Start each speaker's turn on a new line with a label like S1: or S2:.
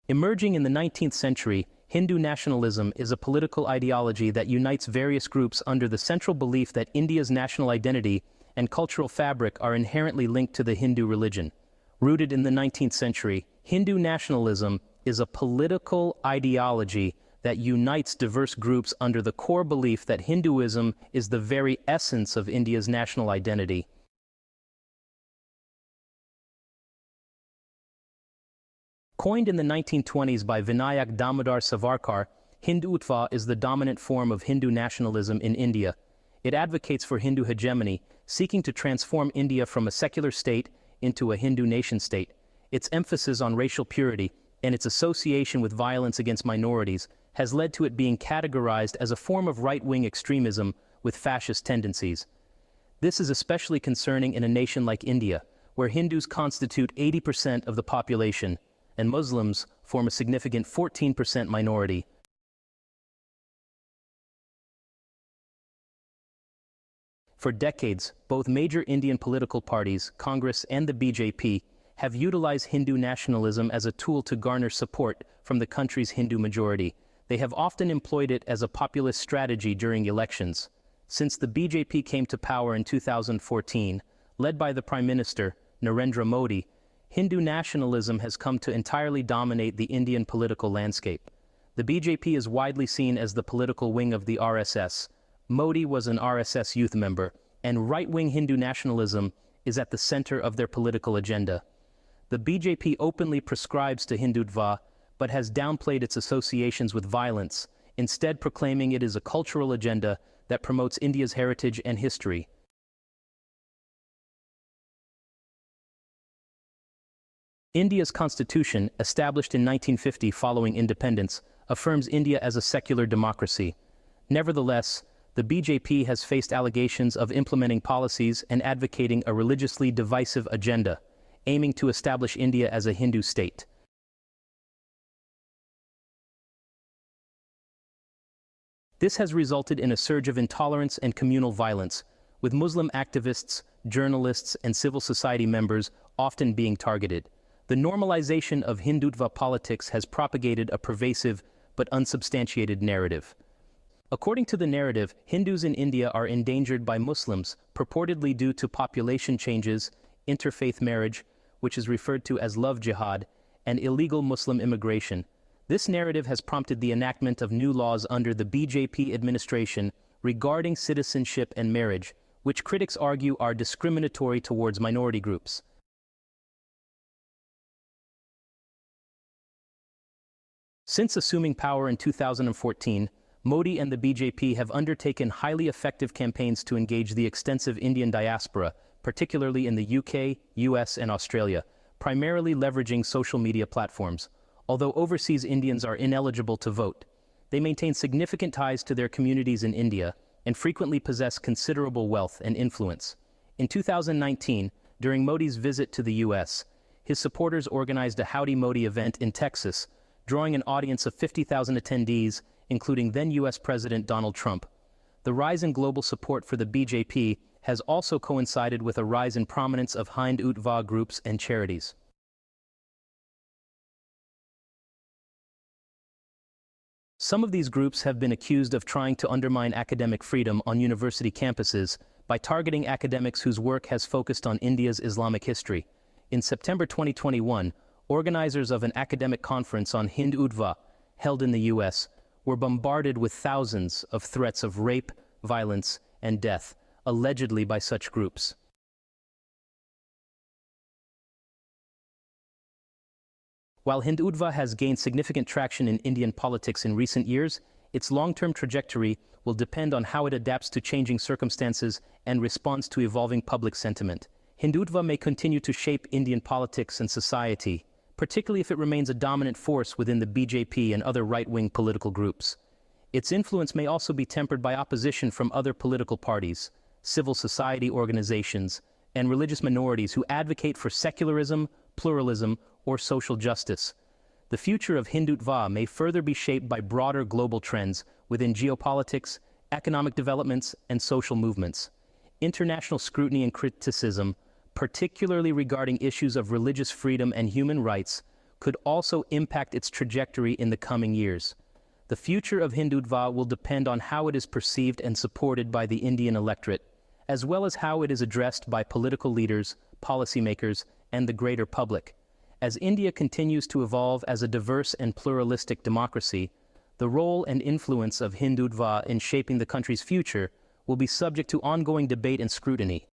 S1: Emerging in the 19th century, Hindu nationalism is a political ideology that unites various groups under the central belief that India's national identity and cultural fabric are inherently linked to the Hindu religion. Rooted in the 19th century, Hindu nationalism is a political ideology that unites diverse groups under the core belief that Hinduism is the very essence of India's national identity. Coined in the 1920s by Vinayak Damodar Savarkar, Hindutva is the dominant form of Hindu nationalism in India. It advocates for Hindu hegemony, seeking to transform India from a secular state into a Hindu nation-state. Its emphasis on racial purity and its association with violence against minorities has led to it being categorized as a form of right-wing extremism with fascist tendencies. This is especially concerning in a nation like India, where Hindus constitute 80% of the population, and Muslims form a significant 14% minority. For decades, both major Indian political parties, Congress and the BJP, have utilized Hindu nationalism as a tool to garner support from the country's Hindu majority. They have often employed it as a populist strategy during elections. Since the BJP came to power in 2014, led by the Prime Minister, Narendra Modi, Hindu nationalism has come to entirely dominate the Indian political landscape. The BJP is widely seen as the political wing of the RSS. Modi was an RSS youth member, and right-wing Hindu nationalism is at the center of their political agenda. The BJP openly prescribes to Hindutva, but has downplayed its associations with violence, instead proclaiming it is a cultural agenda that promotes India's heritage and history. India's constitution, established in 1950 following independence, affirms India as a secular democracy. Nevertheless, the BJP has faced allegations of implementing policies and advocating a religiously divisive agenda, aiming to establish India as a Hindu state. This has resulted in a surge of intolerance and communal violence, with Muslim activists, journalists, and civil society members often being targeted. The normalization of Hindutva politics has propagated a pervasive but unsubstantiated narrative. According to the narrative, Hindus in India are endangered by Muslims, purportedly due to population changes, interfaith marriage, which is referred to as love jihad, and illegal Muslim immigration. This narrative has prompted the enactment of new laws under the BJP administration regarding citizenship and marriage, which critics argue are discriminatory towards minority groups. Since assuming power in 2014, Modi and the BJP have undertaken highly effective campaigns to engage the extensive Indian diaspora, particularly in the UK, US, and Australia, primarily leveraging social media platforms. Although overseas Indians are ineligible to vote, they maintain significant ties to their communities in India and frequently possess considerable wealth and influence. In 2019, during Modi's visit to the US, his supporters organized a Howdy Modi event in Texas, drawing an audience of 50,000 attendees, including then US President Donald Trump. The rise in global support for the BJP has also coincided with a rise in prominence of Hindutva groups and charities. Some of these groups have been accused of trying to undermine academic freedom on university campuses by targeting academics whose work has focused on India's Islamic history. In September 2021, organizers of an academic conference on Hindutva, held in the US, were bombarded with thousands of threats of rape, violence, and death, allegedly by such groups. While Hindutva has gained significant traction in Indian politics in recent years, its long-term trajectory will depend on how it adapts to changing circumstances and responds to evolving public sentiment. Hindutva may continue to shape Indian politics and society, particularly if it remains a dominant force within the BJP and other right-wing political groups. Its influence may also be tempered by opposition from other political parties, civil society organizations, and religious minorities who advocate for secularism, pluralism, or social justice. The future of Hindutva may further be shaped by broader global trends within geopolitics, economic developments, and social movements. International scrutiny and criticism, particularly regarding issues of religious freedom and human rights, could also impact its trajectory in the coming years. The future of Hindutva will depend on how it is perceived and supported by the Indian electorate, as well as how it is addressed by political leaders, policymakers, and the greater public. As India continues to evolve as a diverse and pluralistic democracy, the role and influence of Hindutva in shaping the country's future will be subject to ongoing debate and scrutiny.